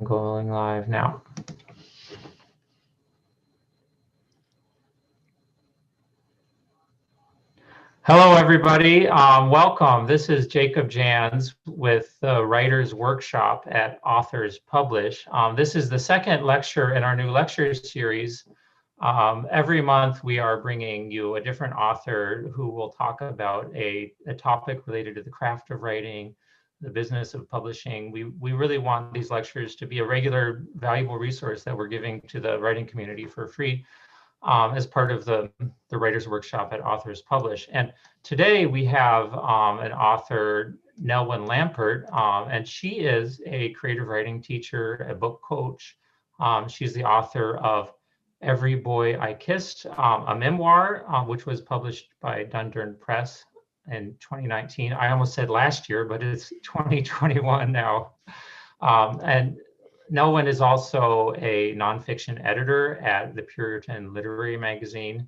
Going live now. Hello, everybody. Welcome. This is Jacob Jans with the Writers Workshop at Authors Publish. This is the second lecture in our new lecture series. Every month we are bringing you a different author who will talk about a topic related to the craft of writing, the business of publishing. We really want these lectures to be a regular, valuable resource that we're giving to the writing community for free as part of the Writers Workshop at Authors Publish. And today we have an author, Nellwyn Lampert, and she is a creative writing teacher, a book coach. She's the author of Every Boy I Kissed, a memoir, which was published by Dundurn Press in 2019. I almost said last year, but it's 2021 now. And Nellwyn is also a nonfiction editor at the Puritan Literary Magazine.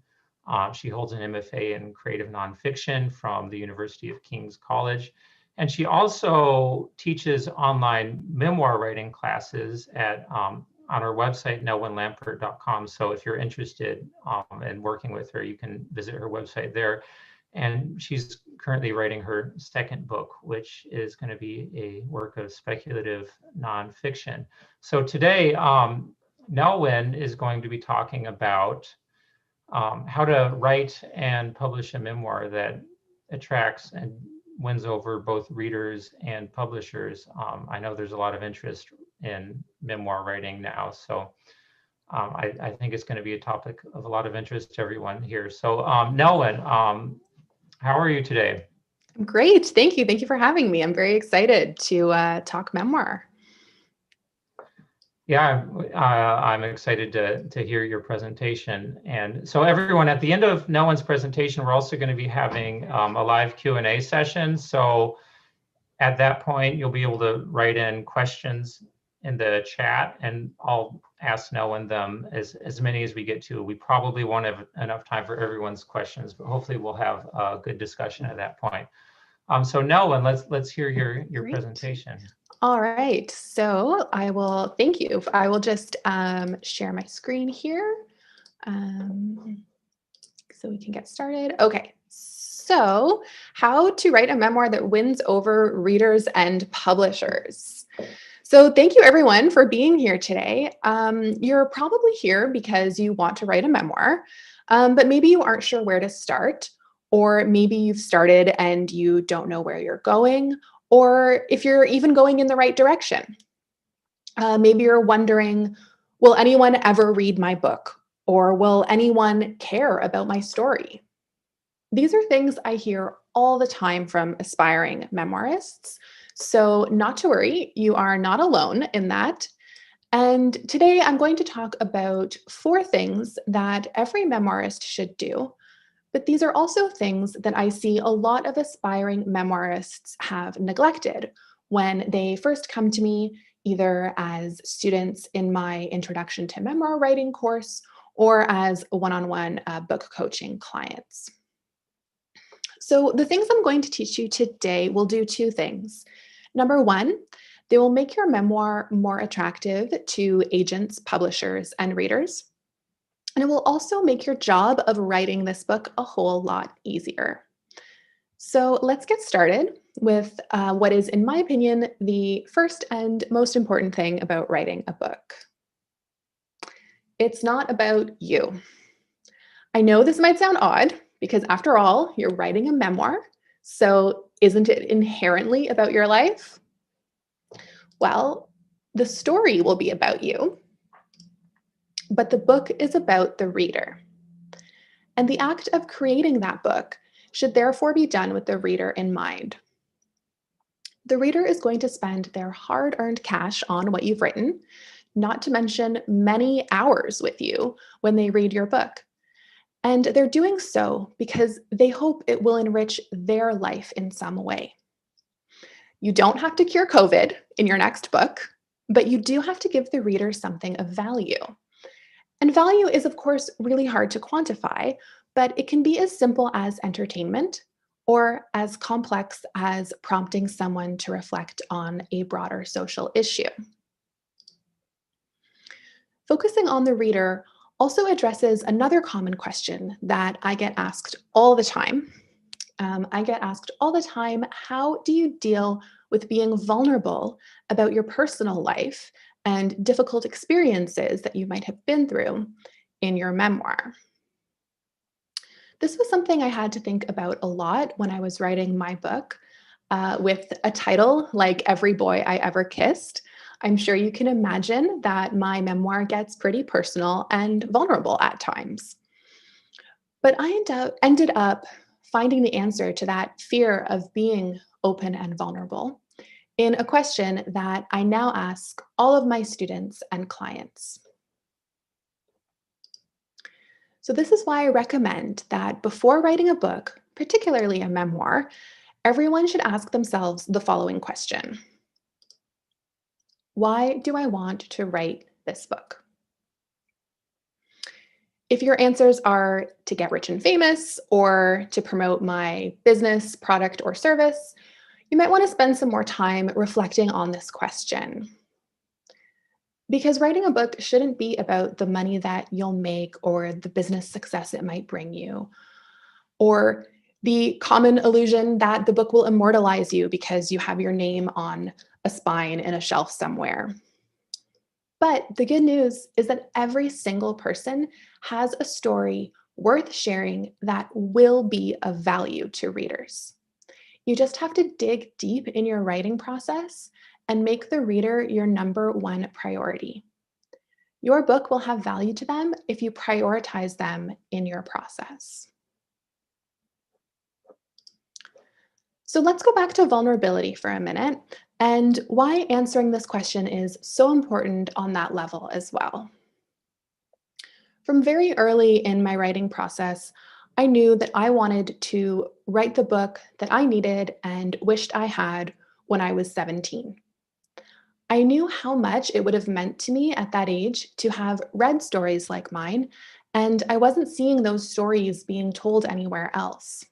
She holds an MFA in creative nonfiction from the University of King's College. And she also teaches online memoir writing classes at on our website, nellwynlampert.com. So if you're interested in working with her, you can visit her website there. And she's currently writing her second book, which is going to be a work of speculative nonfiction. So today, Nellwyn is going to be talking about how to write and publish a memoir that attracts and wins over both readers and publishers. I know there's a lot of interest in memoir writing now, so I think it's going to be a topic of a lot of interest to everyone here. So Nellwyn, how are you today? I'm great. Thank you. Thank you for having me. I'm very excited to talk memoir. Yeah, I'm excited to hear your presentation. And so everyone, at the end of Nellwyn's presentation, we're also going to be having a live Q&A session. So at that point, you'll be able to write in questions in the chat, and I'll ask Nellwyn them as many as we get to. We probably won't have enough time for everyone's questions, but hopefully we'll have a good discussion at that point. So Nellwyn, let's hear your presentation. All right, so thank you. I will just share my screen here so we can get started. Okay, so how to write a memoir that wins over readers and publishers. So thank you everyone for being here today. You're probably here because you want to write a memoir, but maybe you aren't sure where to start, or maybe you've started and you don't know where you're going, or if you're even going in the right direction. Maybe you're wondering, will anyone ever read my book? Or will anyone care about my story? These are things I hear all the time from aspiring memoirists. So not to worry, you are not alone in that. And today I'm going to talk about 4 things that every memoirist should do. But these are also things that I see a lot of aspiring memoirists have neglected when they first come to me, either as students in my Introduction to Memoir Writing course or as one-on-one book coaching clients. So the things I'm going to teach you today will do 2 things. Number 1, they will make your memoir more attractive to agents, publishers, and readers. And it will also make your job of writing this book a whole lot easier. So let's get started with what is, in my opinion, the first and most important thing about writing a book. It's not about you. I know this might sound odd because after all, you're writing a memoir. So isn't it inherently about your life? Well, the story will be about you, but the book is about the reader. And the act of creating that book should therefore be done with the reader in mind. The reader is going to spend their hard-earned cash on what you've written, not to mention many hours with you when they read your book. And they're doing so because they hope it will enrich their life in some way. You don't have to cure COVID in your next book, but you do have to give the reader something of value. And value is, of course, really hard to quantify, but it can be as simple as entertainment or as complex as prompting someone to reflect on a broader social issue. focusing on the reader also addresses another common question that I get asked all the time. I get asked all the time, how do you deal with being vulnerable about your personal life and difficult experiences that you might have been through in your memoir? This was something I had to think about a lot when I was writing my book. With a title like Every Boy I Ever Kissed, I'm sure you can imagine that my memoir gets pretty personal and vulnerable at times. But I ended up finding the answer to that fear of being open and vulnerable in a question that I now ask all of my students and clients. So, this is why I recommend that before writing a book, particularly a memoir, everyone should ask themselves the following question: why do I want to write this book? If your answers are to get rich and famous or to promote my business, product, or service, you might want to spend some more time reflecting on this question. Because writing a book shouldn't be about the money that you'll make or the business success it might bring you, or the common illusion that the book will immortalize you because you have your name on a spine in a shelf somewhere. But the good news is that every single person has a story worth sharing that will be of value to readers. You just have to dig deep in your writing process and make the reader your number one priority. Your book will have value to them if you prioritize them in your process. So let's go back to vulnerability for a minute and why answering this question is so important on that level as well. From very early in my writing process, I knew that I wanted to write the book that I needed and wished I had when I was 17. I knew how much it would have meant to me at that age to have read stories like mine, and I wasn't seeing those stories being told anywhere else.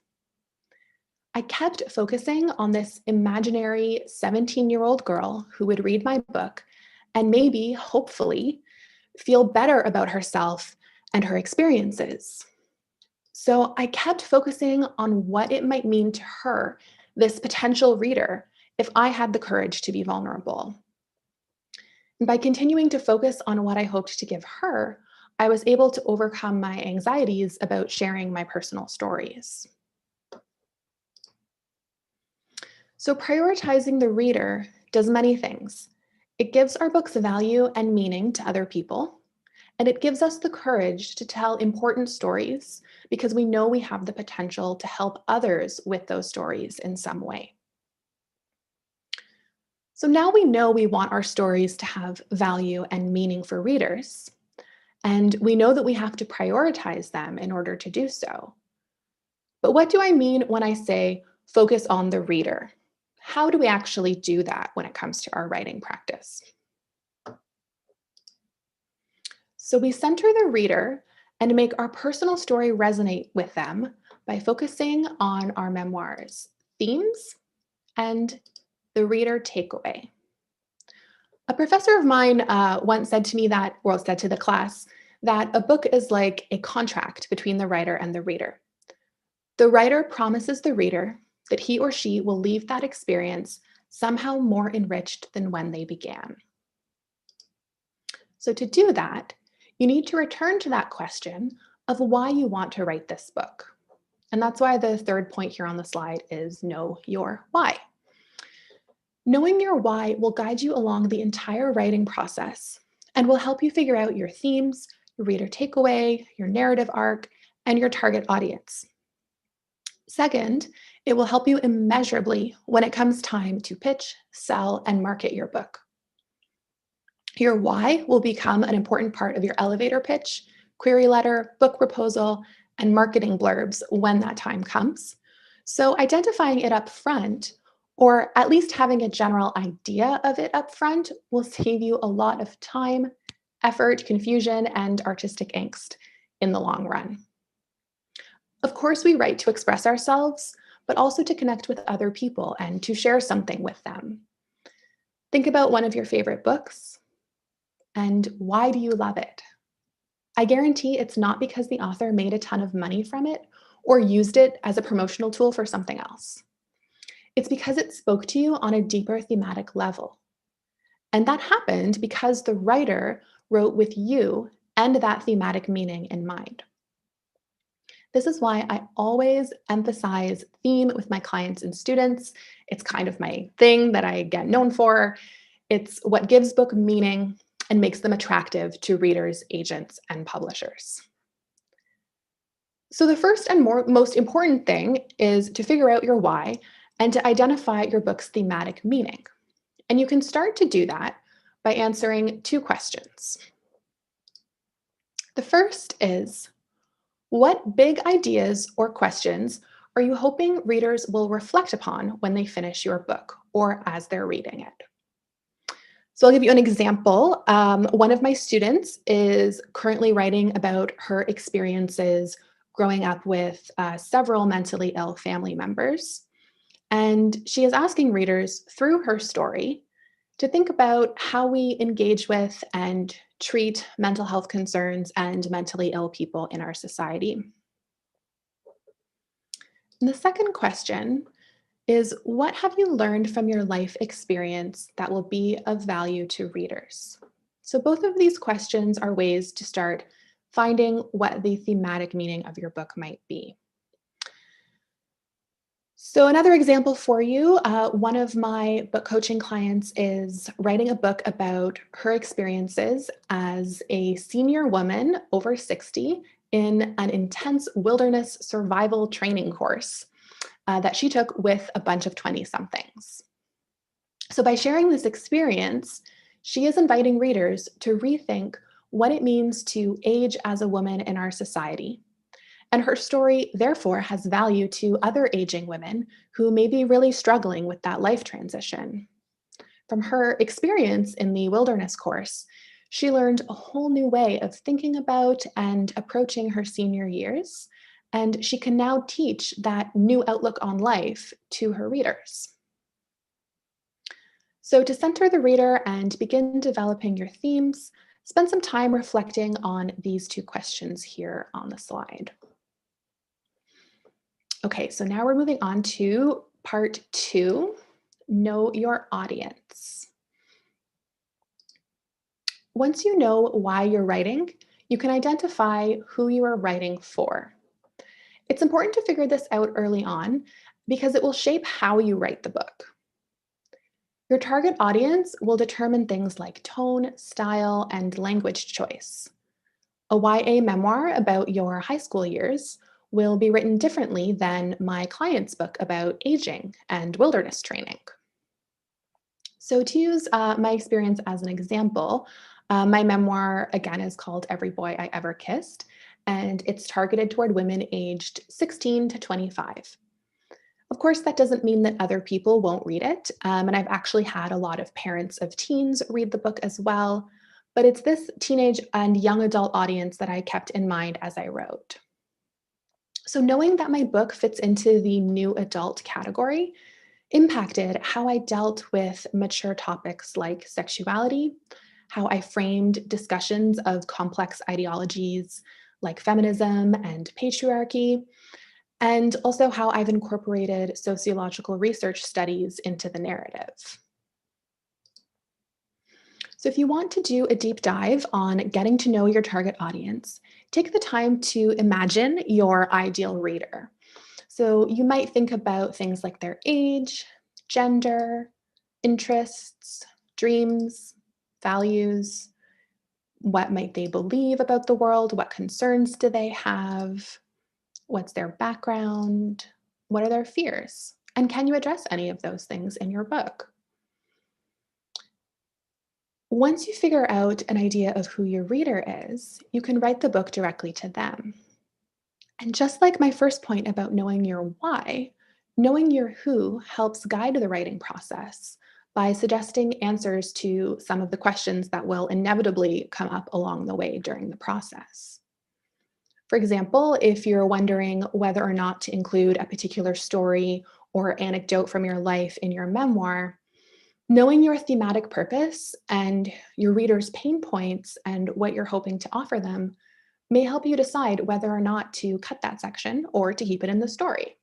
I kept focusing on this imaginary 17-year-old girl who would read my book and maybe, hopefully, feel better about herself and her experiences. So I kept focusing on what it might mean to her, this potential reader, if I had the courage to be vulnerable. And by continuing to focus on what I hoped to give her, I was able to overcome my anxieties about sharing my personal stories. So prioritizing the reader does many things. It gives our books value and meaning to other people, and it gives us the courage to tell important stories because we know we have the potential to help others with those stories in some way. So now we know we want our stories to have value and meaning for readers, and we know that we have to prioritize them in order to do so. But what do I mean when I say focus on the reader? How do we actually do that when it comes to our writing practice? So we center the reader and make our personal story resonate with them by focusing on our memoirs, themes, and the reader takeaway. A professor of mine once said to me that, or said to the class, that a book is like a contract between the writer and the reader. The writer promises the reader that he or she will leave that experience somehow more enriched than when they began. So to do that, you need to return to that question of why you want to write this book. And that's why the third point here on the slide is know your why. Knowing your why will guide you along the entire writing process and will help you figure out your themes, your reader takeaway, your narrative arc, and your target audience. Second, it will help you immeasurably when it comes time to pitch, sell, and market your book. Your why will become an important part of your elevator pitch, query letter, book proposal, and marketing blurbs when that time comes. So identifying it up front, or at least having a general idea of it up front, will save you a lot of time, effort, confusion, and artistic angst in the long run. Of course, we write to express ourselves, but also to connect with other people and to share something with them. Think about one of your favorite books. And why do you love it? I guarantee it's not because the author made a ton of money from it or used it as a promotional tool for something else. It's because it spoke to you on a deeper thematic level. And that happened because the writer wrote with you and that thematic meaning in mind. This is why I always emphasize theme with my clients and students. It's kind of my thing that I get known for. It's what gives book meaning and makes them attractive to readers, agents, and publishers. So the first and most important thing is to figure out your why and to identify your book's thematic meaning. And you can start to do that by answering two questions. The first is, what big ideas or questions are you hoping readers will reflect upon when they finish your book or as they're reading it? So I'll give you an example. One of my students is currently writing about her experiences growing up with several mentally ill family members. And she is asking readers through her story to think about how we engage with and treat mental health concerns and mentally ill people in our society. And the second question is, what have you learned from your life experience that will be of value to readers? So both of these questions are ways to start finding what the thematic meaning of your book might be. So another example for you, one of my book coaching clients is writing a book about her experiences as a senior woman over 60 in an intense wilderness survival training course that she took with a bunch of 20-somethings. So by sharing this experience, she is inviting readers to rethink what it means to age as a woman in our society. And her story, therefore, has value to other aging women who may be really struggling with that life transition. From her experience in the wilderness course, she learned a whole new way of thinking about and approaching her senior years, and she can now teach that new outlook on life to her readers. So, to center the reader and begin developing your themes, spend some time reflecting on these two questions here on the slide. Okay, so now we're moving on to part 2, know your audience. Once you know why you're writing, you can identify who you are writing for. It's important to figure this out early on because it will shape how you write the book. Your target audience will determine things like tone, style, and language choice. A YA memoir about your high school years will be written differently than my client's book about aging and wilderness training. So to use my experience as an example, my memoir, again, is called Every Boy I Ever Kissed, and it's targeted toward women aged 16 to 25. Of course, that doesn't mean that other people won't read it, and I've actually had a lot of parents of teens read the book as well, but it's this teenage and young adult audience that I kept in mind as I wrote. So knowing that my book fits into the new adult category impacted how I dealt with mature topics like sexuality, how I framed discussions of complex ideologies like feminism and patriarchy, and also how I've incorporated sociological research studies into the narrative. So if you want to do a deep dive on getting to know your target audience, take the time to imagine your ideal reader. So you might think about things like their age, gender, interests, dreams, values. What might they believe about the world? What concerns do they have? What's their background? What are their fears? And can you address any of those things in your book? Once you figure out an idea of who your reader is, you can write the book directly to them. And just like my first point about knowing your why, knowing your who helps guide the writing process by suggesting answers to some of the questions that will inevitably come up along the way during the process. For example, if you're wondering whether or not to include a particular story or anecdote from your life in your memoir, Knowing your thematic purpose and your reader's pain points and what you're hoping to offer them may help you decide whether or not to cut that section or to keep it in the story.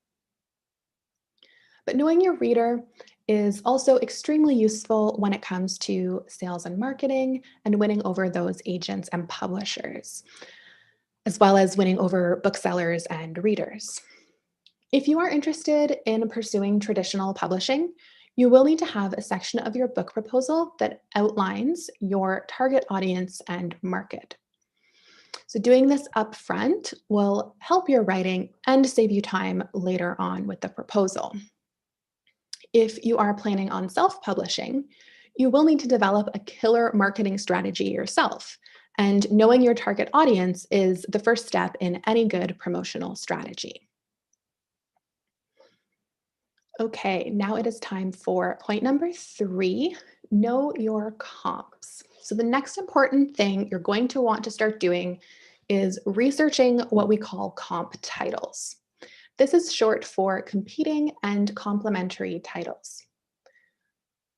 But knowing your reader is also extremely useful when it comes to sales and marketing and winning over those agents and publishers, as well as winning over booksellers and readers. If you are interested in pursuing traditional publishing, you will need to have a section of your book proposal that outlines your target audience and market. So doing this upfront will help your writing and save you time later on with the proposal. If you are planning on self-publishing, you will need to develop a killer marketing strategy yourself. And knowing your target audience is the first step in any good promotional strategy. Okay, now it is time for point number 3, know your comps. So the next important thing you're going to want to start doing is researching what we call comp titles. This is short for competing and complementary titles.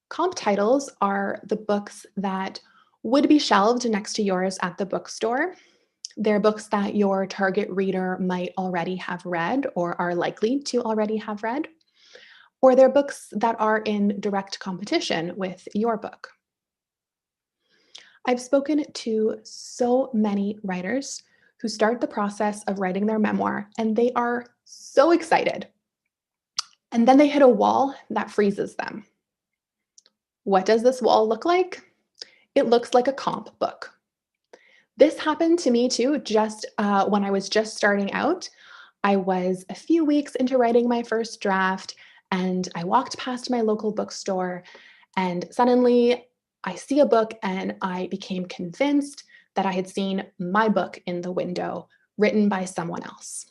Comp titles are the books that would be shelved next to yours at the bookstore. They're books that your target reader might already have read or are likely to already have read, or they're books that are in direct competition with your book. I've spoken to so many writers who start the process of writing their memoir, and they are so excited. And then they hit a wall that freezes them. What does this wall look like? It looks like a comp book. This happened to me too, just when I was just starting out. I was a few weeks into writing my first draft, and I walked past my local bookstore, and suddenly I see a book, and I became convinced that I had seen my book in the window, written by someone else.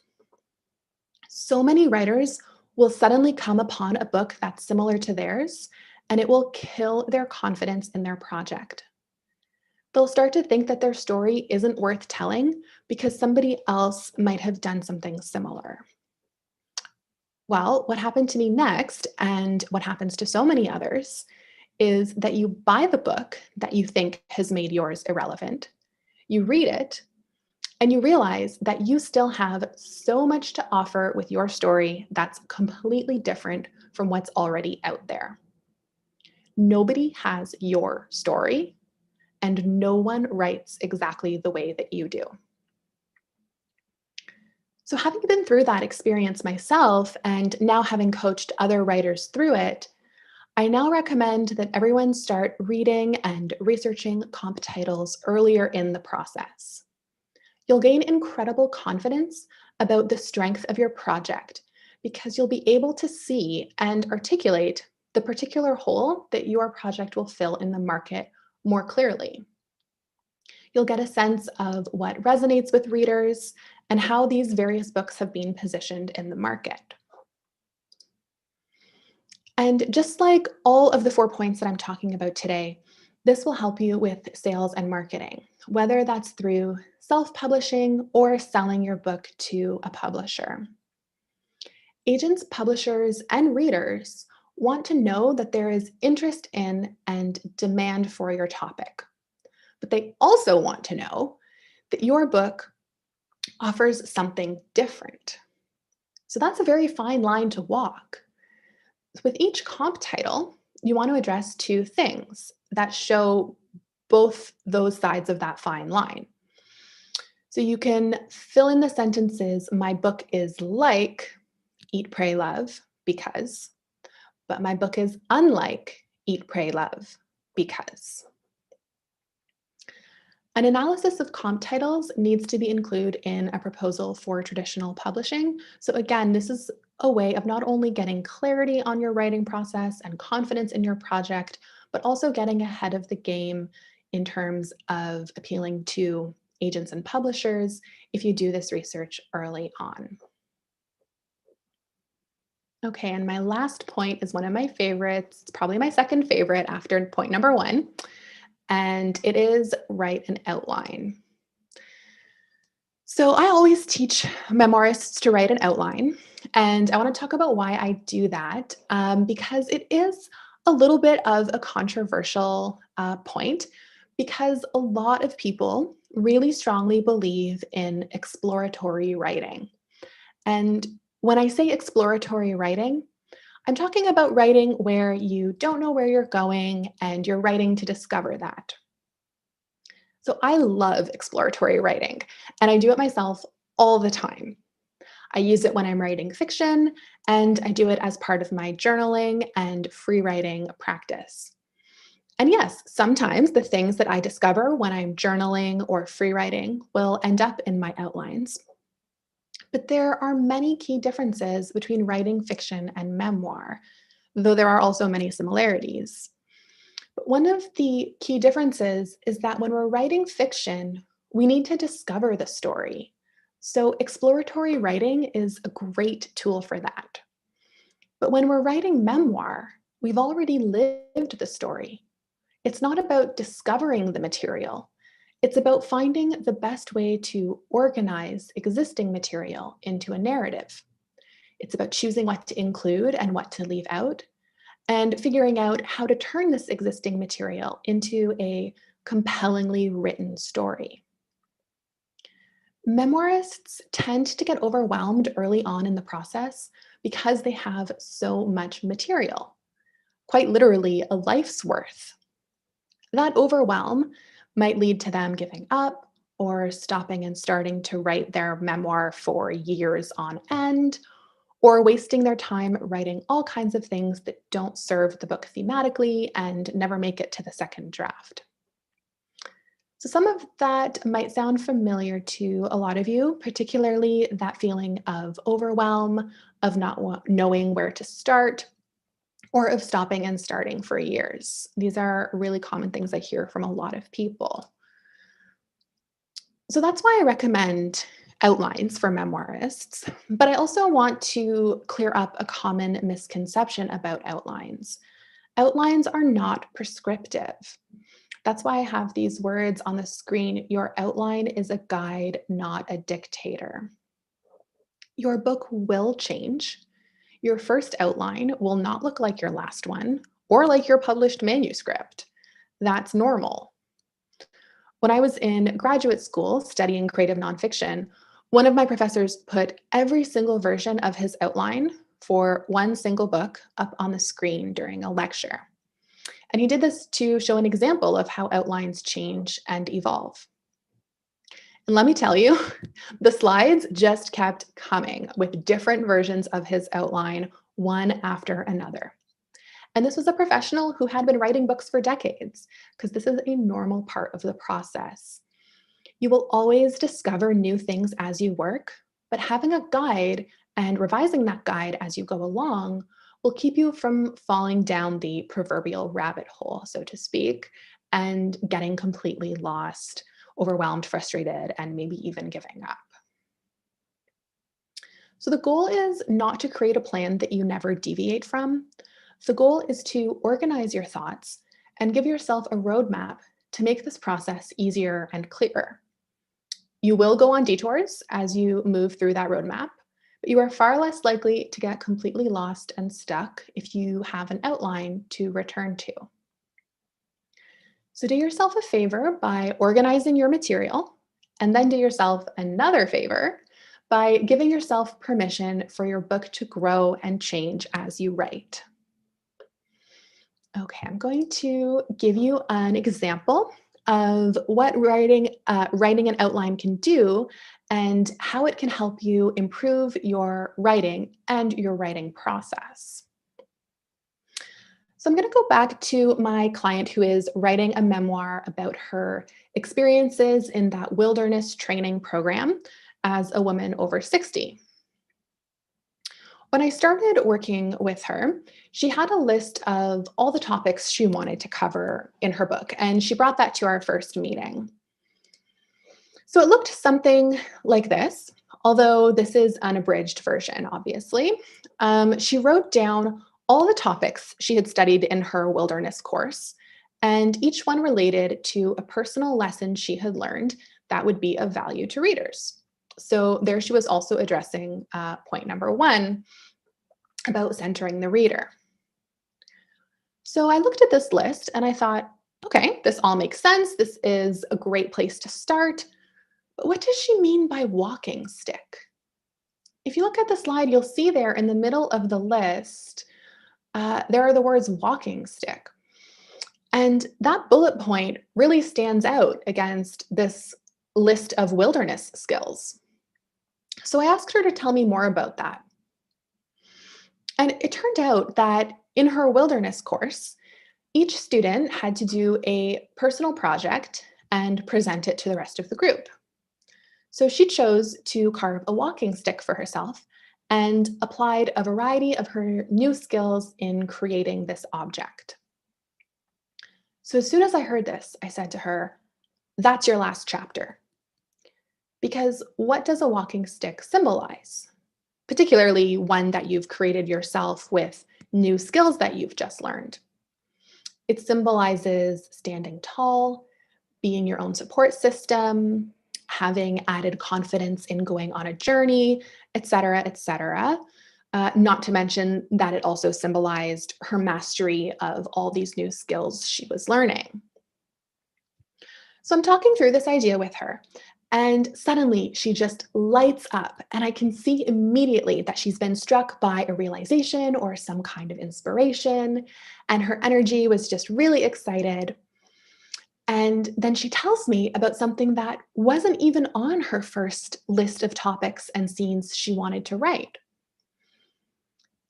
So many writers will suddenly come upon a book that's similar to theirs, and it will kill their confidence in their project. They'll start to think that their story isn't worth telling because somebody else might have done something similar. Well, what happened to me next, and what happens to so many others, is that you buy the book that you think has made yours irrelevant, you read it, and you realize that you still have so much to offer with your story that's completely different from what's already out there. Nobody has your story, and no one writes exactly the way that you do. So having been through that experience myself and now having coached other writers through it, I now recommend that everyone start reading and researching comp titles earlier in the process. You'll gain incredible confidence about the strength of your project because you'll be able to see and articulate the particular hole that your project will fill in the market more clearly. You'll get a sense of what resonates with readers and how these various books have been positioned in the market. And just like all of the 4 points that I'm talking about today, this will help you with sales and marketing, whether that's through self-publishing or selling your book to a publisher. Agents, publishers, and readers want to know that there is interest in and demand for your topic. But they also want to know that your book offers something different. So that's a very fine line to walk. With each comp title, you want to address 2 things that show both those sides of that fine line. So you can fill in the sentences, my book is like Eat, Pray, Love, because, but my book is unlike Eat, Pray, Love, because. An analysis of comp titles needs to be included in a proposal for traditional publishing. So again, this is a way of not only getting clarity on your writing process and confidence in your project, but also getting ahead of the game in terms of appealing to agents and publishers if you do this research early on. Okay, and my last point is one of my favorites. It's probably my second favorite after point number 1. And it is write an outline. So I always teach memoirists to write an outline, and I want to talk about why I do that, because it is a little bit of a controversial point because a lot of people really strongly believe in exploratory writing. And when I say exploratory writing, I'm talking about writing where you don't know where you're going and you're writing to discover that. So I love exploratory writing, and I do it myself all the time. I use it when I'm writing fiction, and I do it as part of my journaling and free writing practice. And yes, sometimes the things that I discover when I'm journaling or free writing will end up in my outlines. But there are many key differences between writing fiction and memoir, though there are also many similarities. But one of the key differences is that when we're writing fiction, we need to discover the story. So exploratory writing is a great tool for that. But when we're writing memoir, we've already lived the story. It's not about discovering the material. It's about finding the best way to organize existing material into a narrative. It's about choosing what to include and what to leave out, and figuring out how to turn this existing material into a compellingly written story. Memoirists tend to get overwhelmed early on in the process because they have so much material, quite literally a life's worth. That overwhelm might lead to them giving up or stopping and starting to write their memoir for years on end, or wasting their time writing all kinds of things that don't serve the book thematically and never make it to the second draft. So, some of that might sound familiar to a lot of you, particularly that feeling of overwhelm, of not knowing where to start, or of stopping and starting for years. These are really common things I hear from a lot of people. So that's why I recommend outlines for memoirists, but I also want to clear up a common misconception about outlines. Outlines are not prescriptive. That's why I have these words on the screen. Your outline is a guide, not a dictator. Your book will change. Your first outline will not look like your last one or like your published manuscript. That's normal. When I was in graduate school studying creative nonfiction, one of my professors put every single version of his outline for one single book up on the screen during a lecture. And he did this to show an example of how outlines change and evolve. And let me tell you, the slides just kept coming with different versions of his outline, one after another. And this was a professional who had been writing books for decades, because this is a normal part of the process. You will always discover new things as you work, but having a guide and revising that guide as you go along will keep you from falling down the proverbial rabbit hole, so to speak, and getting completely lost, overwhelmed, frustrated, and maybe even giving up. So the goal is not to create a plan that you never deviate from. The goal is to organize your thoughts and give yourself a roadmap to make this process easier and clearer. You will go on detours as you move through that roadmap, but you are far less likely to get completely lost and stuck if you have an outline to return to. So do yourself a favor by organizing your material, and then do yourself another favor by giving yourself permission for your book to grow and change as you write. Okay, I'm going to give you an example of what writing an outline can do and how it can help you improve your writing and your writing process. So I'm going to go back to my client who is writing a memoir about her experiences in that wilderness training program as a woman over 60. When I started working with her, she had a list of all the topics she wanted to cover in her book, and she brought that to our first meeting. So it looked something like this, although this is an abridged version, obviously. She wrote down all the topics she had studied in her wilderness course, and each one related to a personal lesson she had learned that would be of value to readers. So there she was also addressing point number one about centering the reader. So I looked at this list and I thought, okay, this all makes sense. This is a great place to start. But what does she mean by walking stick? If you look at the slide, you'll see there in the middle of the list, there are the words walking stick. And that bullet point really stands out against this list of wilderness skills. So I asked her to tell me more about that. And it turned out that in her wilderness course, each student had to do a personal project and present it to the rest of the group. So she chose to carve a walking stick for herself and applied a variety of her new skills in creating this object. So as soon as I heard this, I said to her, "That's your last chapter." Because what does a walking stick symbolize? Particularly one that you've created yourself with new skills that you've just learned. It symbolizes standing tall, being your own support system, having added confidence in going on a journey, et cetera, et cetera. Not to mention that it also symbolized her mastery of all these new skills she was learning. So I'm talking through this idea with her, and suddenly she just lights up, and I can see immediately that she's been struck by a realization or some kind of inspiration, and her energy was just really excited. And then she tells me about something that wasn't even on her first list of topics and scenes she wanted to write.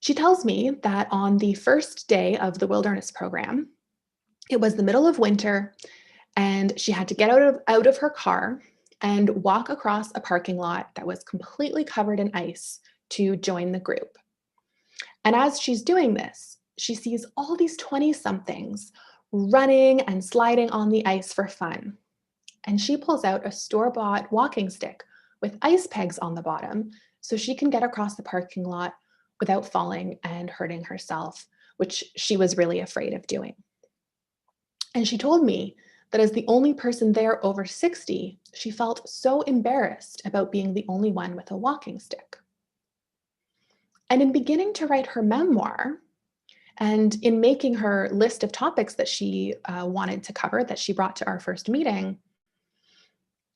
She tells me that on the first day of the wilderness program, it was the middle of winter, and she had to get out of her car and walk across a parking lot that was completely covered in ice to join the group. And as she's doing this, she sees all these 20-somethings running and sliding on the ice for fun. And she pulls out a store-bought walking stick with ice pegs on the bottom so she can get across the parking lot without falling and hurting herself, which she was really afraid of doing. And she told me that as the only person there over 60, she felt so embarrassed about being the only one with a walking stick. And in beginning to write her memoir, and in making her list of topics that she wanted to cover, that she brought to our first meeting,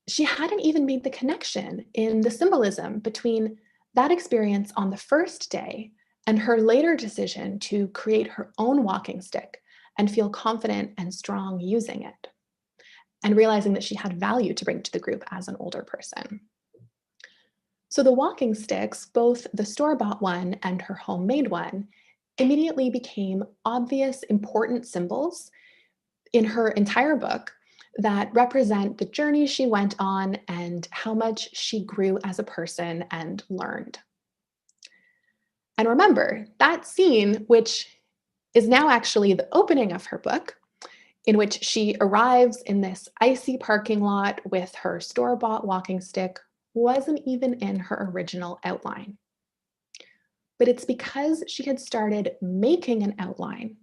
she hadn't even made the connection in the symbolism between that experience on the first day and her later decision to create her own walking stick and feel confident and strong using it, and realizing that she had value to bring to the group as an older person. So the walking sticks, both the store-bought one and her homemade one, immediately became obvious, important symbols in her entire book that represent the journey she went on and how much she grew as a person and learned. And remember, that scene, which is now actually the opening of her book, in which she arrives in this icy parking lot with her store-bought walking stick, wasn't even in her original outline. But it's because she had started making an outline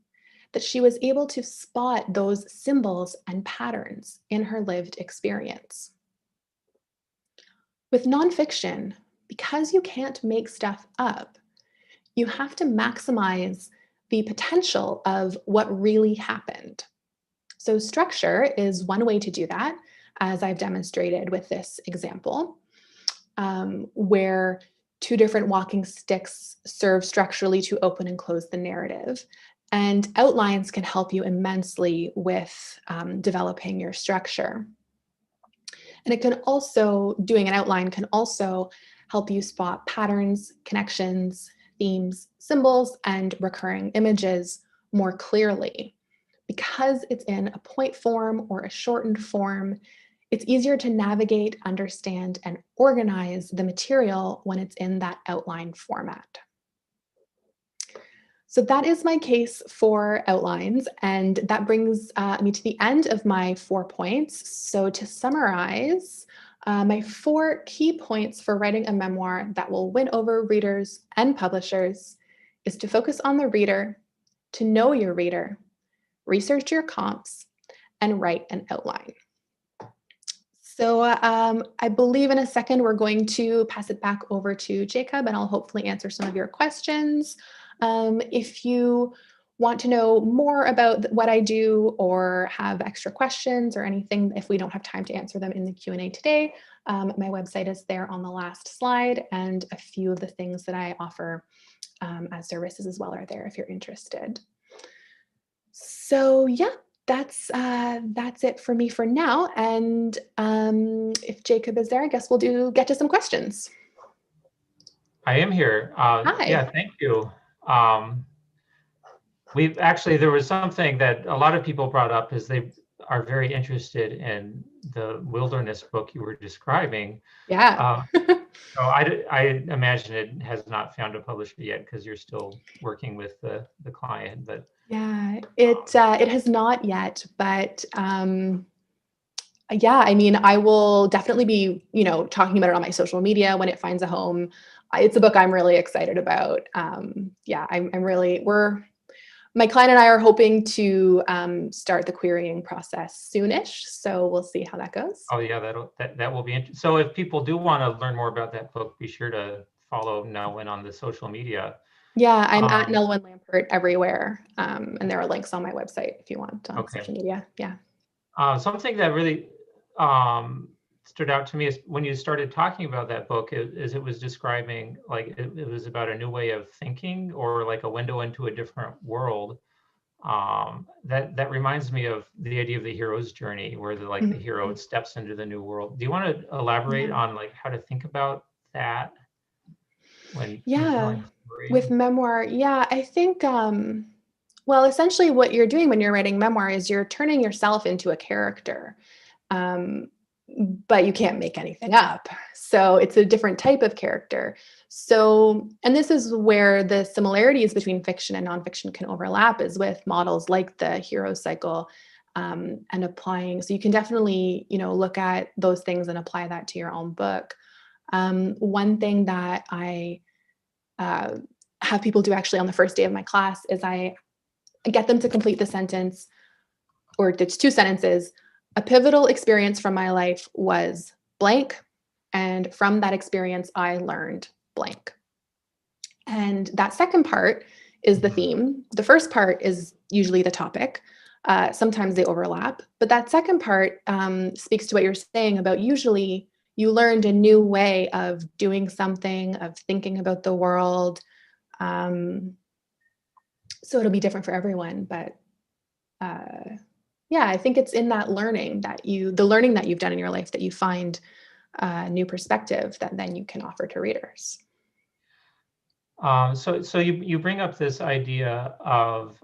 that she was able to spot those symbols and patterns in her lived experience. With nonfiction, because you can't make stuff up, you have to maximize the potential of what really happened. So structure is one way to do that, as I've demonstrated with this example, where two different walking sticks serve structurally to open and close the narrative. And outlines can help you immensely with developing your structure. And it can also, doing an outline can also help you spot patterns, connections, themes, symbols, and recurring images more clearly. Because it's in a point form or a shortened form, it's easier to navigate, understand, and organize the material when it's in that outline format. So that is my case for outlines, and that brings me to the end of my 4 points. So to summarize, my 4 key points for writing a memoir that will win over readers and publishers is to focus on the reader, to know your reader, research your comps, and write an outline. So I believe in a second we're going to pass it back over to Jacob, and I'll hopefully answer some of your questions. If you want to know more about what I do or have extra questions or anything, if we don't have time to answer them in the Q&A today, my website is there on the last slide, and a few of the things that I offer as services as well are there if you're interested. So yeah, that's it for me for now. And if Jacob is there, I guess we'll get to some questions. I am here. Hi. Yeah, thank you. There was something that a lot of people brought up is they are very interested in the wilderness book you were describing. Yeah. So I imagine it has not found a publisher yet because you're still working with the client, but yeah, it has not yet, but yeah, I mean, I will definitely be, talking about it on my social media when it finds a home. It's a book I'm really excited about. Yeah, I'm really, my client and I are hoping to start the querying process soonish. So we'll see how that goes. oh yeah, that will be interesting. So if people do want to learn more about that book, be sure to follow Nellwyn on the social media. Yeah, I'm at Nellwyn Lampert everywhere. And there are links on my website if you want on social media. Yeah. Something that really stood out to me is when you started talking about that book, is it was describing like it was about a new way of thinking or like a window into a different world. That reminds me of the idea of the hero's journey, where the hero steps into the new world. Do you want to elaborate on like how to think about that when telling a story? With memoir? Yeah, I think well, essentially what you're doing when you're writing memoir is you're turning yourself into a character. Um, but you can't make anything up. So it's a different type of character. So, and this is where the similarities between fiction and nonfiction can overlap, is with models like the hero cycle, and applying. So you can definitely, look at those things and apply that to your own book. One thing that I have people do actually on the first day of my class is I get them to complete the sentence, or it's 2 sentences. A pivotal experience from my life was blank, and from that experience, I learned blank. And that second part is the theme. The first part is usually the topic. Sometimes they overlap, but that second part speaks to what you're saying about usually you learned a new way of doing something, of thinking about the world. So it'll be different for everyone, but yeah, I think it's in that learning the learning that you've done in your life, that you find a new perspective that then you can offer to readers. So you bring up this idea of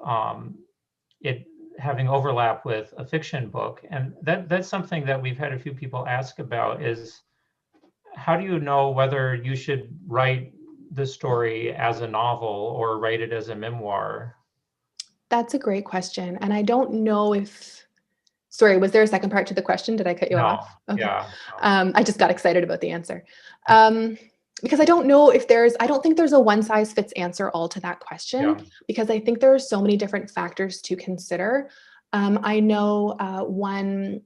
it having overlap with a fiction book, and that's something that we've had a few people ask about, is how do you know whether you should write the story as a novel or write it as a memoir? That's a great question. And I don't know if, sorry, was there a second part to the question? Did I cut you off? Okay. Yeah. I just got excited about the answer. Because I don't know if I don't think there's a one size fits answer all to that question, because I think there are so many different factors to consider. I know one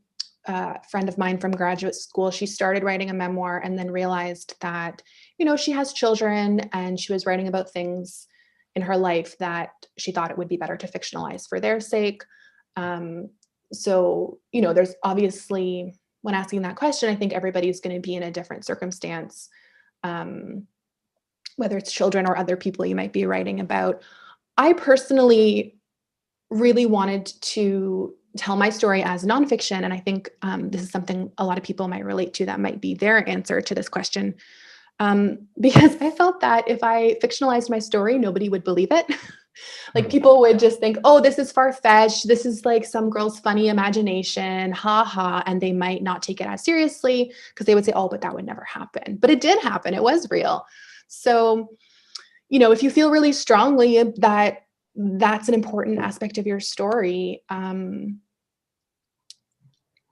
friend of mine from graduate school, she started writing a memoir and then realized that, she has children, and she was writing about things in her life that she thought it would be better to fictionalize for their sake. So, there's obviously, when asking that question, I think everybody's going to be in a different circumstance, whether it's children or other people you might be writing about. I personally really wanted to tell my story as nonfiction, and I think this is something a lot of people might relate to. That might be their answer to this question, because I felt that if I fictionalized my story, nobody would believe it. Like, people would just think, oh, this is far-fetched. This is like some girl's funny imagination, ha ha. And they might not take it as seriously because they would say, oh, but that would never happen. But it did happen. It was real. So, if you feel really strongly that that's an important aspect of your story,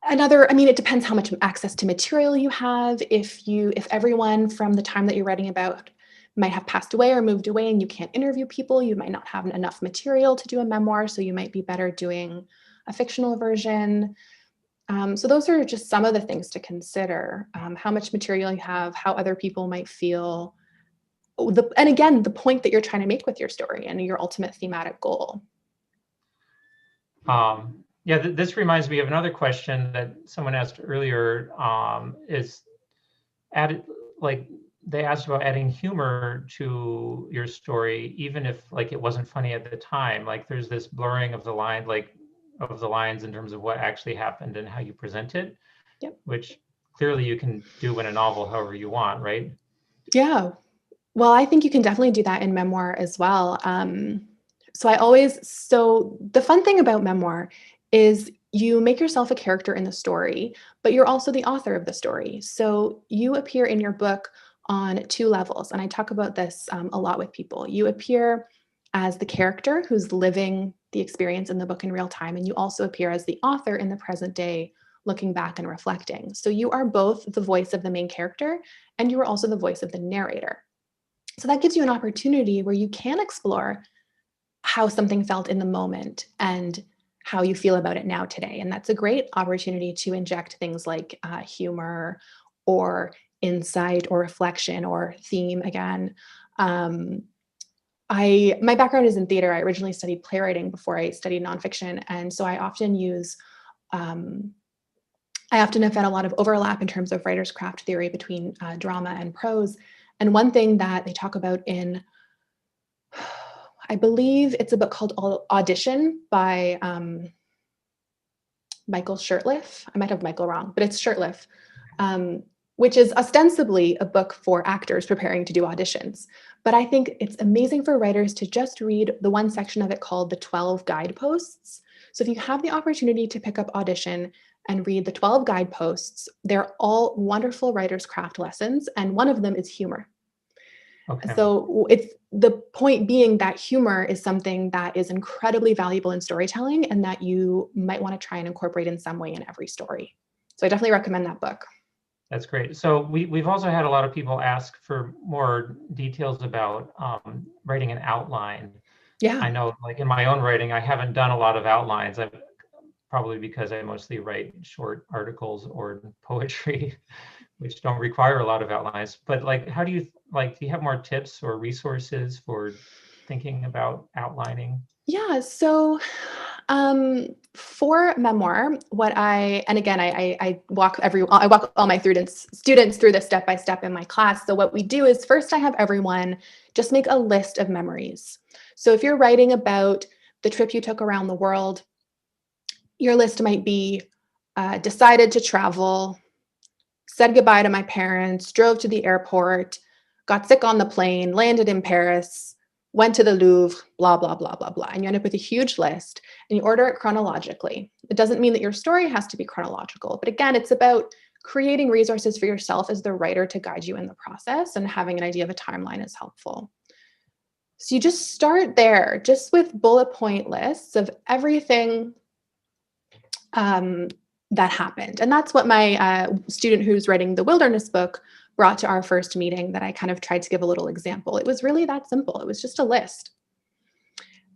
it depends how much access to material you have. If everyone from the time that you're writing about might have passed away or moved away and you can't interview people, you might not have enough material to do a memoir. So you might be better doing a fictional version. So those are just some of the things to consider. How much material you have, how other people might feel. And again, the point that you're trying to make with your story and your ultimate thematic goal. Yeah, this reminds me of another question that someone asked earlier, is added, like they asked about adding humor to your story, even if like it wasn't funny at the time. Like there's this blurring of the line, like of the lines in terms of what actually happened and how you present it, Yep. which clearly you can do in a novel however you want, right? Yeah. Well, I think you can definitely do that in memoir as well. So the fun thing about memoir is you make yourself a character in the story, but you're also the author of the story. So you appear in your book on two levels. And I talk about this a lot with people. You appear as the character who's living the experience in the book in real time, and you also appear as the author in the present day, looking back and reflecting. So you are both the voice of the main character, and you are also the voice of the narrator. So that gives you an opportunity where you can explore how something felt in the moment and how you feel about it now today. And that's a great opportunity to inject things like humor or insight or reflection or theme again. Um, my background is in theater. I originally studied playwriting before I studied nonfiction, and so um, I often have found a lot of overlap in terms of writer's craft theory between drama and prose. And one thing that they talk about in, I believe it's a book called Audition by Michael Shirtliff. I might have Michael wrong, but it's Shirtliff, which is ostensibly a book for actors preparing to do auditions. But I think it's amazing for writers to just read the one section of it called the 12 guideposts. So if you have the opportunity to pick up Audition and read the 12 guideposts, they're all wonderful writer's craft lessons. And one of them is humor. Okay. So it's the point being that humor is something that is incredibly valuable in storytelling and that you might want to try and incorporate in some way in every story. So I definitely recommend that book. That's great. So we've also had a lot of people ask for more details about writing an outline. Yeah. I know, like in my own writing, I haven't done a lot of outlines. I've probably because I mostly write short articles or poetry, which don't require a lot of outlines. But like, how do you like? Do you have more tips or resources for thinking about outlining? Yeah. So for memoir, what I, and again, I walk all my students through this step by step in my class. So what we do is first I have everyone just make a list of memories. So if you're writing about the trip you took around the world, your list might be decided to travel, said goodbye to my parents, drove to the airport, got sick on the plane, landed in Paris, went to the Louvre, blah, blah, blah, blah, blah. And you end up with a huge list and you order it chronologically. It doesn't mean that your story has to be chronological, but again, it's about creating resources for yourself as the writer to guide you in the process, and having an idea of a timeline is helpful. So you just start there, just with bullet point lists of everything that happened. And that's what my student who's writing the wilderness book brought to our first meeting, that I kind of tried to give a little example. It was really that simple. It was just a list.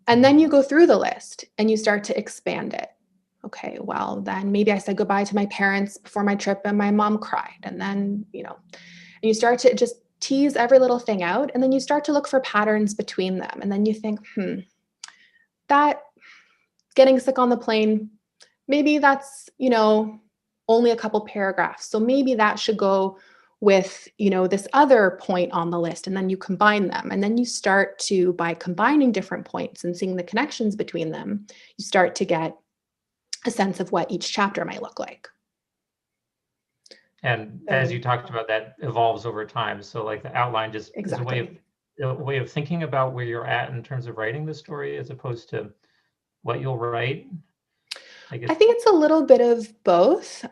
And then you go through the list and you start to expand it. Okay, well, then maybe I said goodbye to my parents before my trip and my mom cried. And then, and you start to just tease every little thing out. And then you start to look for patterns between them. And then you think, that getting sick on the plane, maybe that's, only a couple paragraphs. So maybe that should go with, this other point on the list, and then you combine them. And then you start to, by combining different points and seeing the connections between them, you start to get a sense of what each chapter might look like. And as you talked about, that evolves over time. So like the outline just Exactly. is a way of thinking about where you're at in terms of writing the story, as opposed to what you'll write. I guess. I think it's a little bit of both.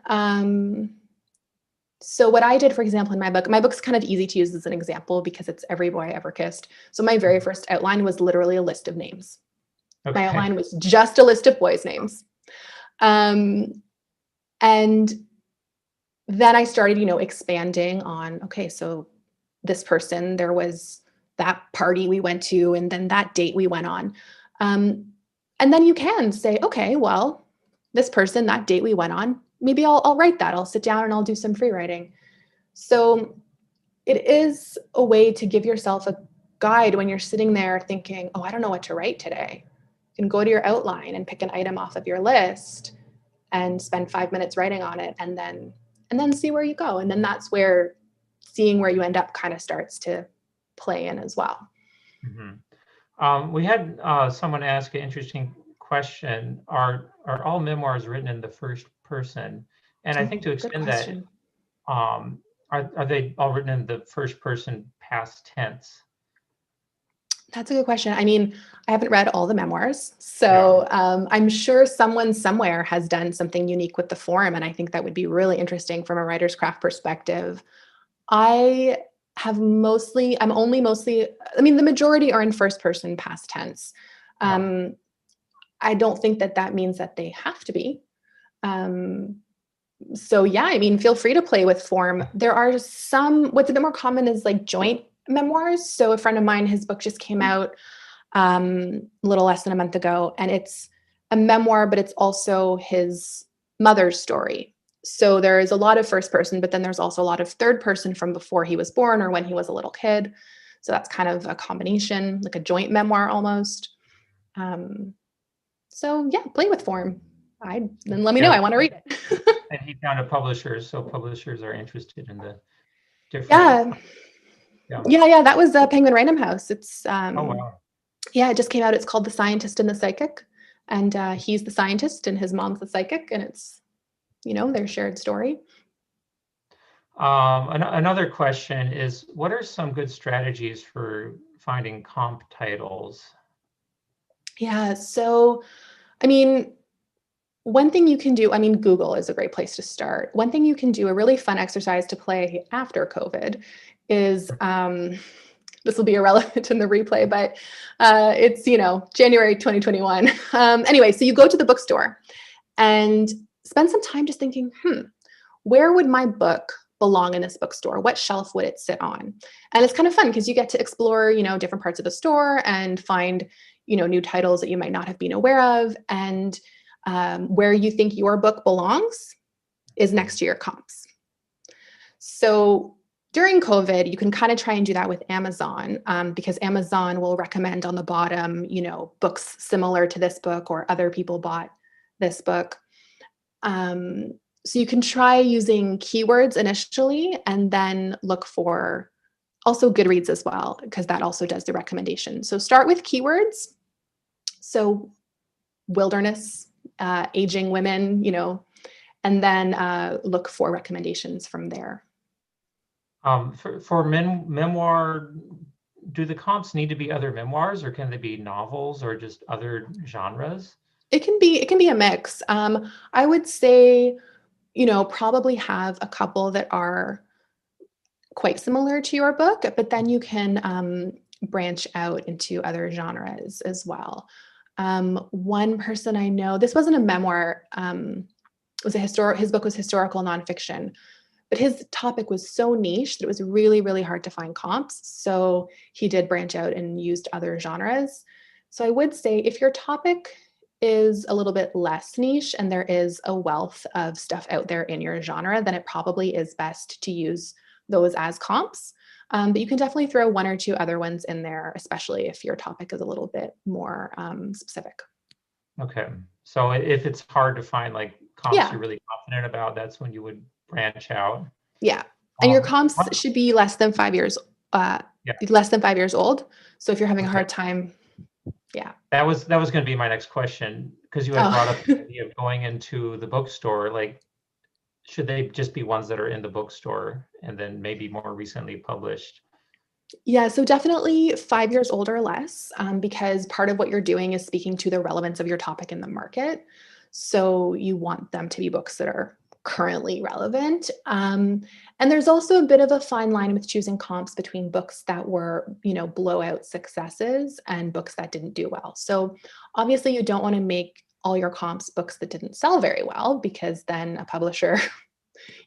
So what I did, for example, in my book's kind of easy to use as an example because it's Every Boy I Ever Kissed. So my very first outline was literally a list of names. Okay. My outline was just a list of boys' names. And then I started, expanding on, okay, so this person, there was that party we went to, and then that date we went on. And then you can say, okay, well, this person, that date we went on, maybe I'll write that. I'll sit down and I'll do some free writing. So it is a way to give yourself a guide when you're sitting there thinking, oh, I don't know what to write today. can go to your outline and pick an item off of your list and spend 5 minutes writing on it, and then see where you go. And then that's where seeing where you end up kind of starts to play in as well. We had someone ask an interesting question. Are all memoirs written in the first person? And I think to extend that, are they all written in the first person past tense? That's a good question. I mean, I haven't read all the memoirs, so I'm sure someone somewhere has done something unique with the form, and I think that would be really interesting from a writer's craft perspective. I mean, the majority are in first person past tense. I don't think that means that they have to be. So yeah, I mean, feel free to play with form. There are what's a bit more common is like joint memoirs. So a friend of mine, his book just came out a little less than a month ago, and it's a memoir, but it's also his mother's story. So there is a lot of first person, but then there's also a lot of third person from before he was born or when he was a little kid. So that's kind of a combination, like a joint memoir almost. So yeah, play with form. Then let me know. I want to read it. And he found a publisher, so publishers are interested in the different. Yeah. That was Penguin Random House. It's oh wow. Yeah, it just came out. It's called The Scientist and the Psychic, and he's the scientist and his mom's the psychic, and it's their shared story. Another question is, what are some good strategies for finding comp titles? Yeah, so I mean, one thing you can do, I mean, Google is a great place to start. One thing you can do, a really fun exercise to play after COVID is, this will be irrelevant in the replay, but it's, January 2021. Anyway, so you go to the bookstore and spend some time just thinking, where would my book belong in this bookstore? What shelf would it sit on? And it's kind of fun because you get to explore, different parts of the store and find, new titles that you might not have been aware of. And where you think your book belongs is next to your comps. So during COVID, you can kind of try and do that with Amazon because Amazon will recommend on the bottom, books similar to this book or other people bought this book. So you can try using keywords initially and then look for also Goodreads as well, because that also does the recommendation. So start with keywords. So wilderness, aging women, and then look for recommendations from there. For memoir, do the comps need to be other memoirs, or can they be novels or just other genres? It can be a mix. I would say, probably have a couple that are quite similar to your book, but then you can branch out into other genres as well. One person I know, this wasn't a memoir, his book was historical nonfiction, but his topic was so niche that it was really, really hard to find comps. So he did branch out and used other genres. So I would say if your topic is a little bit less niche and there is a wealth of stuff out there in your genre, then it probably is best to use those as comps. But you can definitely throw one or two other ones in there, especially if your topic is a little bit more specific. Okay. So if it's hard to find like comps you're really confident about, that's when you would branch out. Yeah. And your comps should be less than 5 years, less than 5 years old. So if you're having a hard time, That was going to be my next question, because you had brought up the idea of going into the bookstore. Like, should they just be ones that are in the bookstore and then maybe more recently published? Yeah, so definitely 5 years old or less, because part of what you're doing is speaking to the relevance of your topic in the market. So you want them to be books that are currently relevant. And there's also a bit of a fine line with choosing comps between books that were, blowout successes and books that didn't do well. So obviously you don't want to make all your comps books that didn't sell very well, because then a publisher,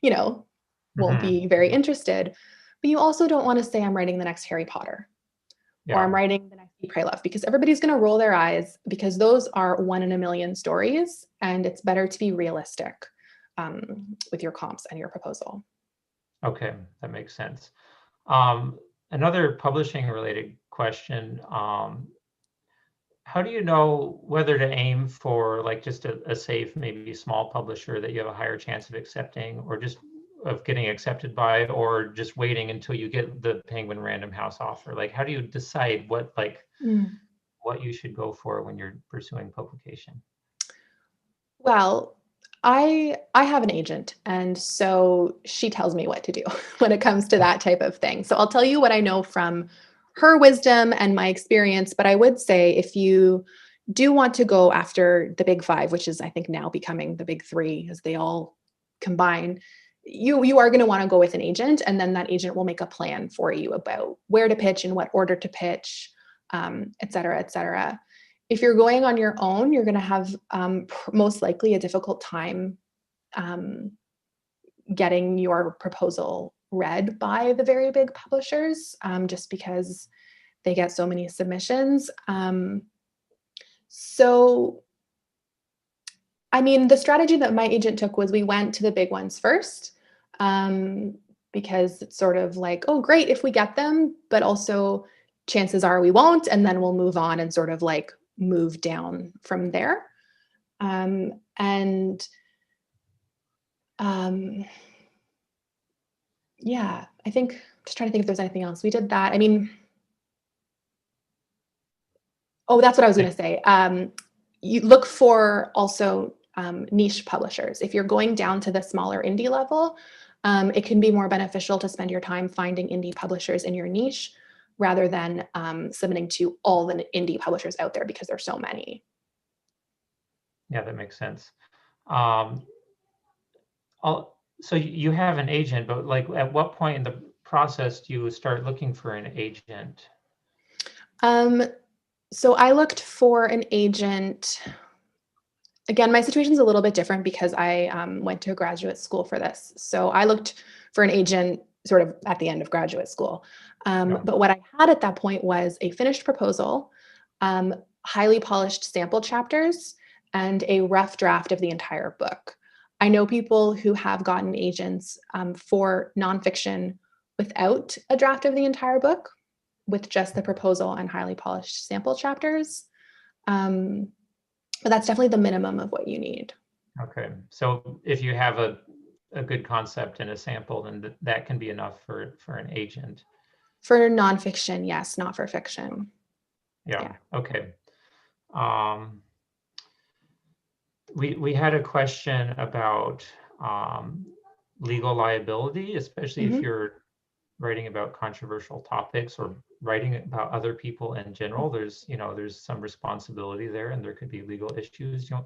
won't be very interested. But you also don't want to say, I'm writing the next Harry Potter, or I'm writing the next Eat, Pray, Love, because everybody's going to roll their eyes, because those are 1 in a million stories, and it's better to be realistic with your comps and your proposal. Okay, that makes sense. Another publishing related question. how do you know whether to aim for like just a safe, maybe small publisher that you have a higher chance of accepting, or just of getting accepted by, or just waiting until you get the Penguin Random House offer? Like, how do you decide what Mm. what you should go for when you're pursuing publication? Well, I have an agent, and so she tells me what to do when it comes to that type of thing. So I'll tell you what I know from her wisdom and my experience, but I would say if you do want to go after the big five, which is I think now becoming the big three as they all combine, you are going to want to go with an agent, and then that agent will make a plan for you about where to pitch, in what order to pitch, et cetera, et cetera. If you're going on your own, you're going to have most likely a difficult time um, getting your proposal read by the very big publishers, just because they get so many submissions. So, I mean, the strategy that my agent took was we went to the big ones first, because it's sort of like, oh, great if we get them, but also chances are we won't, and then we'll move on and sort of like move down from there. And yeah, I think just trying to think if there's anything else. We did that. I mean, oh, that's what I was going to say. You look for also niche publishers. If you're going down to the smaller indie level, it can be more beneficial to spend your time finding indie publishers in your niche rather than submitting to all the indie publishers out there because there's so many. Yeah, that makes sense. So you have an agent, but like at what point in the process do you start looking for an agent? So I looked for an agent. Again, my situation is a little bit different because I went to graduate school for this. So I looked for an agent sort of at the end of graduate school. Yeah. But what I had at that point was a finished proposal, highly polished sample chapters, and a rough draft of the entire book. I know people who have gotten agents for nonfiction without a draft of the entire book, with just the proposal and highly polished sample chapters. But that's definitely the minimum of what you need. Okay. So if you have a good concept and a sample, then that can be enough for an agent. For nonfiction, yes, not for fiction. Yeah. Okay. We had a question about legal liability, especially if you're writing about controversial topics or writing about other people in general. There's some responsibility there, and there could be legal issues. Do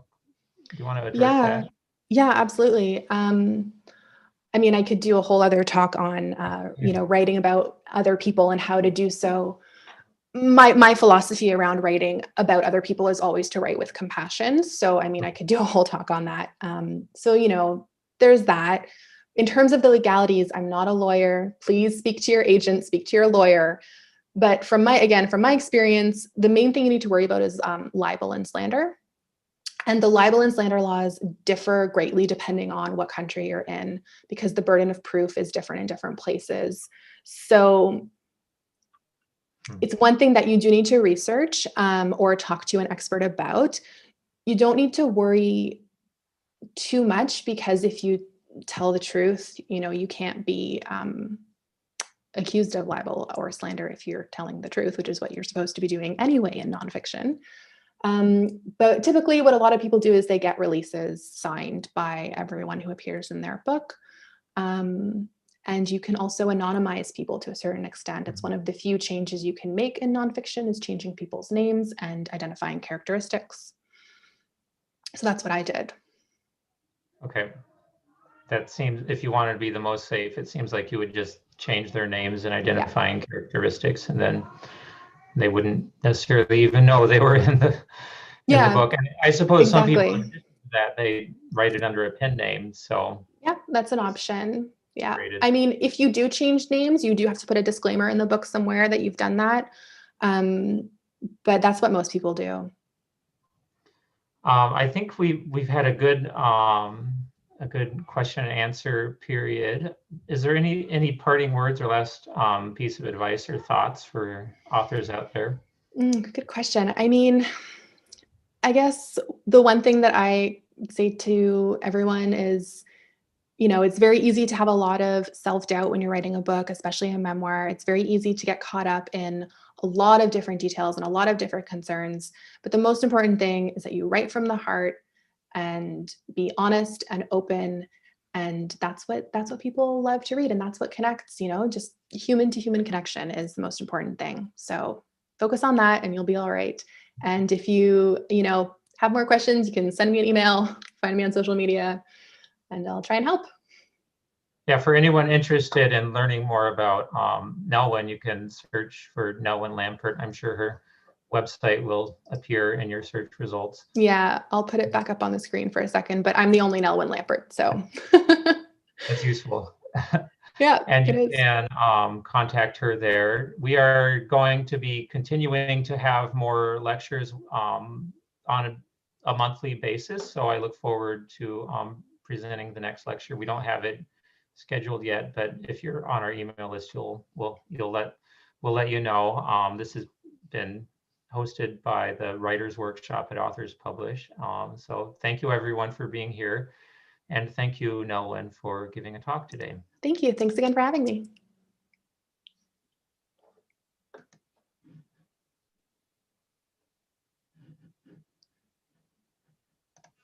you want to address that? Yeah, absolutely. I mean, I could do a whole other talk on, writing about other people and how to do so. My philosophy around writing about other people is always to write with compassion. So, I mean, I could do a whole talk on that. So, there's that. In terms of the legalities, I'm not a lawyer. Please speak to your agent, speak to your lawyer. But from my experience, the main thing you need to worry about is libel and slander. And the libel and slander laws differ greatly depending on what country you're in, because the burden of proof is different in different places. So it's one thing that you do need to research or talk to an expert about. You don't need to worry too much, because if you tell the truth, you can't be accused of libel or slander if you're telling the truth, which is what you're supposed to be doing anyway in nonfiction. But typically what a lot of people do is they get releases signed by everyone who appears in their book. And you can also anonymize people to a certain extent. It's one of the few changes you can make in nonfiction is changing people's names and identifying characteristics. So that's what I did. Okay. That seems, if you wanted to be the most safe, it seems like you would just change their names and identifying characteristics, and then they wouldn't necessarily even know they were in the book. And I suppose some people, in addition to that, they write it under a pen name. So yeah, that's an option. Yeah. I mean, if you do change names, you do have to put a disclaimer in the book somewhere that you've done that. But that's what most people do. I think we've had a good question and answer period. Is there any parting words or last piece of advice or thoughts for authors out there? Good question. I mean, I guess the one thing that I say to everyone is, it's very easy to have a lot of self-doubt when you're writing a book, especially a memoir. It's very easy to get caught up in a lot of different details and a lot of different concerns. But the most important thing is that you write from the heart and be honest and open. And that's what people love to read. And that's what connects, just human to human connection is the most important thing. So focus on that and you'll be all right. And if you have more questions, you can send me an email, find me on social media, and I'll try and help. Yeah, for anyone interested in learning more about Nellwyn, you can search for Nellwyn Lampert. I'm sure her website will appear in your search results. Yeah, I'll put it back up on the screen for a second, but I'm the only Nellwyn Lampert, so. That's useful. Yeah, And it you is. can contact her there. We are going to be continuing to have more lectures on a monthly basis. So I look forward to presenting the next lecture. We don't have it scheduled yet, but if you're on our email list, we'll let you know. This has been hosted by the Writers Workshop at Authors Publish. So thank you everyone for being here. And thank you, Nellwyn, for giving a talk today. Thank you. Thanks again for having me.